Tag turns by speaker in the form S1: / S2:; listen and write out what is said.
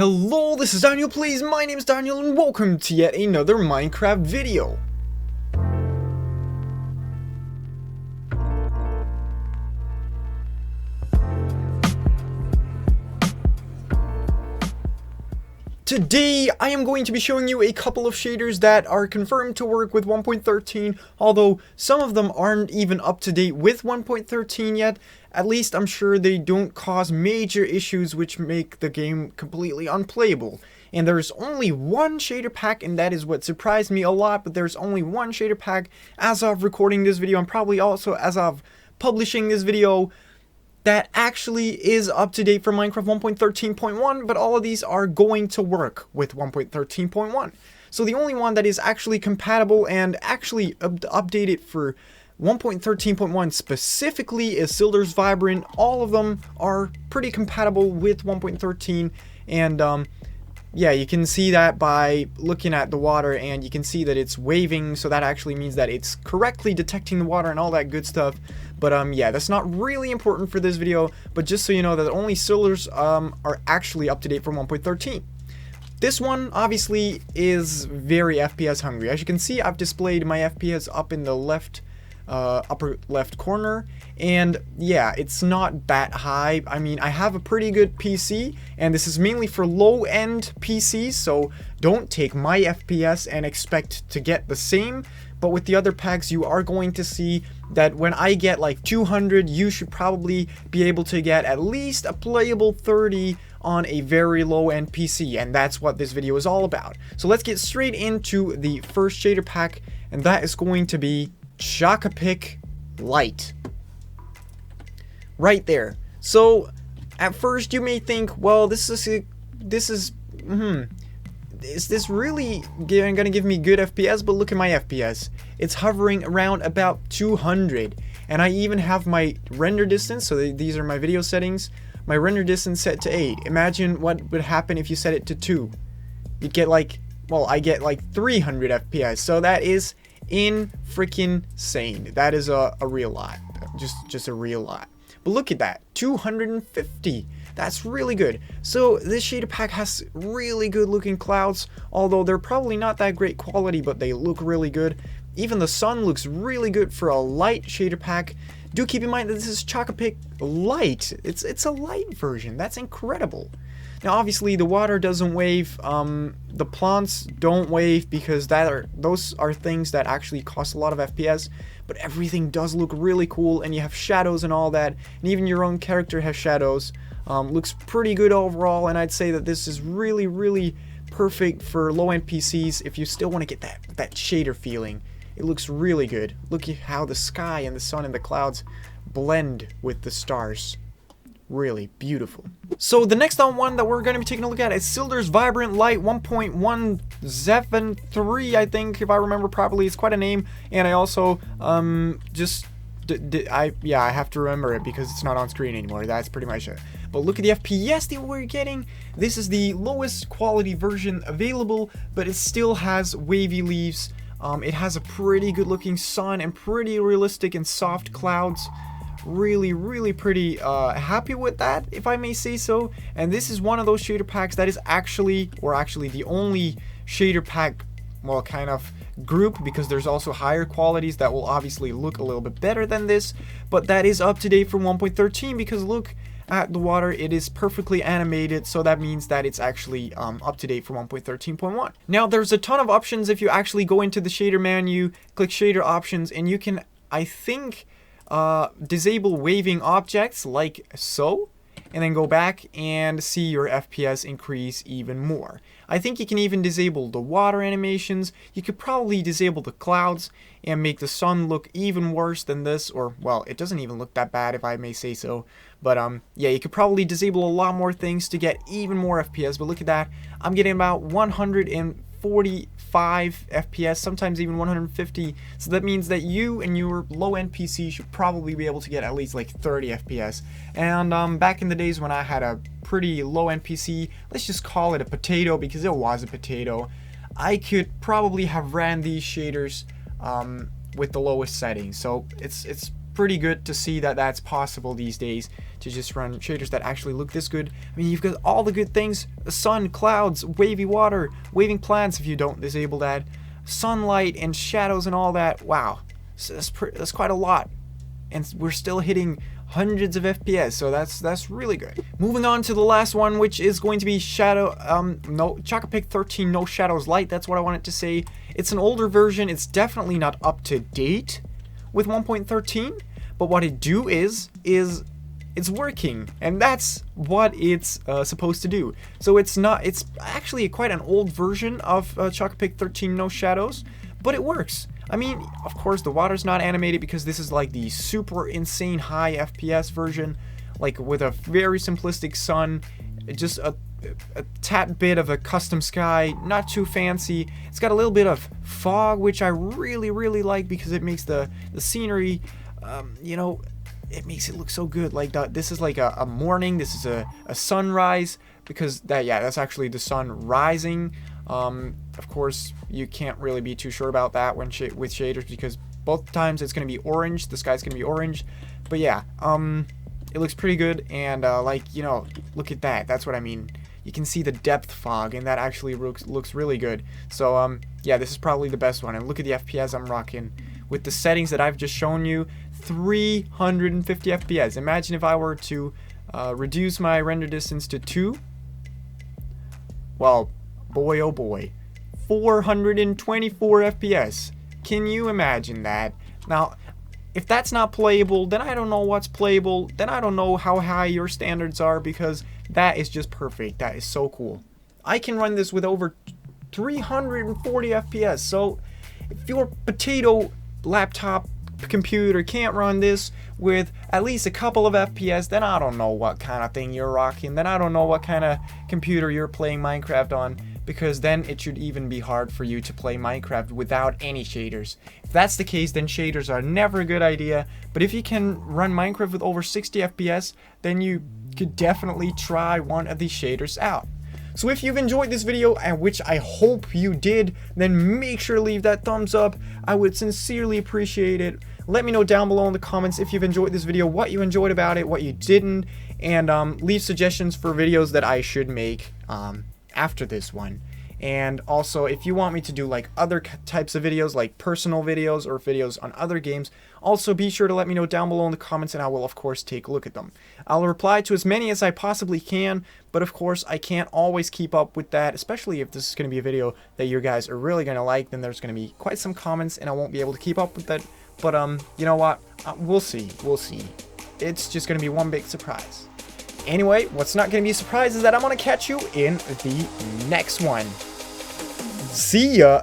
S1: Hello, this is Daniel, please. My name is Daniel, and welcome to yet another Minecraft video. Today, I am going to be showing you a couple of shaders that are confirmed to work with 1.13, although some of them aren't even up to date with 1.13 yet. At least I'm sure they don't cause major issues which make the game completely unplayable. And there's only one shader pack, and that is what surprised me a lot, but there's only one shader pack as of recording this video, and probably also as of publishing this video, that actually is up to date for Minecraft 1.13.1, but all of these are going to work with 1.13.1. So the only one that is actually compatible and actually updated for 1.13.1 specifically is Silder's Vibrant. All of them are pretty compatible with 1.13, and yeah, you can see that by looking at the water, and you can see that it's waving, so that actually means that it's correctly detecting the water and all that good stuff. But yeah, that's not really important for this video, but just so you know that only Silder's are actually up to date for 1.13. This one obviously is very FPS hungry. As you can see, I've displayed my FPS up in the upper left corner, and yeah, it's not that high. I mean, I have a pretty good PC, and this is mainly for low-end PCs, so don't take my FPS and expect to get the same. But with the other packs, you are going to see that when I get like 200, you should probably be able to get at least a playable 30 on a very low-end PC, and that's what this video is all about. So let's get straight into the first shader pack, and that is going to be Chakapic Light. Right there. So at first you may think, well, is this really gonna give me good FPS? But look at my FPS. It's hovering around about 200, and I even have my render distance, so these are my video settings, my render distance set to 8. Imagine what would happen if you set it to 2. You'd get like, well, I get like 300 FPS, so that is freaking insane. That is a real lot. Just a real lot. But look at that, 250. That's really good. So this shader pack has really good looking clouds, although they're probably not that great quality, but they look really good. Even the sun looks really good for a light shader pack. Do keep in mind that this is Chakapic Light. It's a light version. That's incredible. Now obviously the water doesn't wave, the plants don't wave, because those are things that actually cost a lot of FPS, but everything does look really cool, and you have shadows and all that, and even your own character has shadows. Looks pretty good overall, and I'd say that this is really perfect for low-end PCs if you still want to get that shader feeling. It looks really good. Look at how the sky and the sun and the clouds blend with the stars. Really beautiful. So the next one that we're going to be taking a look at is Silder's Vibrant Light 1.173, I think, if I remember properly. It's quite a name, and I also I have to remember it because it's not on screen anymore. That's pretty much it. But look at the FPS that we're getting. This is the lowest quality version available, but it still has wavy leaves. It has a pretty good looking sun and pretty realistic and soft clouds. Really pretty happy with that, if I may say so. And this is one of those shader packs that is actually the only shader pack, well, kind of group, because there's also higher qualities that will obviously look a little bit better than this, but that is up to date for 1.13, because look at the water, it is perfectly animated, so that means that it's actually up to date for 1.13.1. Now there's a ton of options. If you actually go into the shader menu, click shader options, and you can, I think, disable waving objects like so, and then go back and see your FPS increase even more. I think you can even disable the water animations. You could probably disable the clouds and make the sun look even worse than this, or, well, it doesn't even look that bad, if I may say so. But yeah, you could probably disable a lot more things to get even more FPS. But look at that, I'm getting about 145 FPS, sometimes even 150. So that means that you and your low-end PC should probably be able to get at least like 30 FPS. And back in the days when I had a pretty low-end PC, let's just call it a potato because it was a potato, I could probably have ran these shaders with the lowest settings. So it's pretty good to see that that's possible these days, to just run shaders that actually look this good. I mean, you've got all the good things: sun, clouds, wavy water, waving plants if you don't disable that, sunlight and shadows and all that. Wow, so that's quite a lot, and we're still hitting hundreds of FPS, so that's really good. Moving on to the last one, which is going to be Chakapic 13 No Shadows Light. That's what I wanted to say. It's an older version. It's definitely not up to date with 1.13, but what it do is it's working, and that's what it's supposed to do. So it's actually quite an old version of Chakapic 13 No Shadows, but it works. I mean, of course, the water's not animated because this is like the super insane high FPS version, like with a very simplistic sun, just a tad bit of a custom sky, not too fancy. It's got a little bit of fog, which I really like because it makes the scenery, you know, it makes it look so good. Like this is like a morning, this is a sunrise, because that's actually the sun rising. Of course, you can't really be too sure about that when with shaders, because both times it's going to be orange, the sky's going to be orange. But yeah, it looks pretty good, and like, you know, look at that. That's what I mean. You can see the depth fog, and that actually looks really good. So yeah, this is probably the best one. And look at the FPS I'm rocking with the settings that I've just shown you. 350 FPS. Imagine if I were to reduce my render distance to 2. Well, boy oh boy, 424 FPS. Can you imagine that? Now, if that's not playable, then I don't know what's playable. Then I don't know how high your standards are, because that is just perfect. That is so cool. I can run this with over 340 FPS. So if your potato laptop computer can't run this with at least a couple of FPS, then I don't know what kind of thing you're rocking. Then I don't know what kind of computer you're playing Minecraft on, because then it should even be hard for you to play Minecraft without any shaders. If that's the case, then shaders are never a good idea. But if you can run Minecraft with over 60 FPS, then you could definitely try one of these shaders out. So if you've enjoyed this video, and which I hope you did, then make sure to leave that thumbs up. I would sincerely appreciate it. Let me know down below in the comments if you've enjoyed this video, what you enjoyed about it, what you didn't, and leave suggestions for videos that I should make after this one. And also, if you want me to do like other types of videos, like personal videos or videos on other games, also be sure to let me know down below in the comments, and I will of course take a look at them. I'll reply to as many as I possibly can, but of course I can't always keep up with that, especially if this is going to be a video that you guys are really going to like. Then there's going to be quite some comments, and I won't be able to keep up with that. But you know what? We'll see. It's just going to be one big surprise. Anyway, what's not going to be a surprise is that I'm going to catch you in the next one. See ya!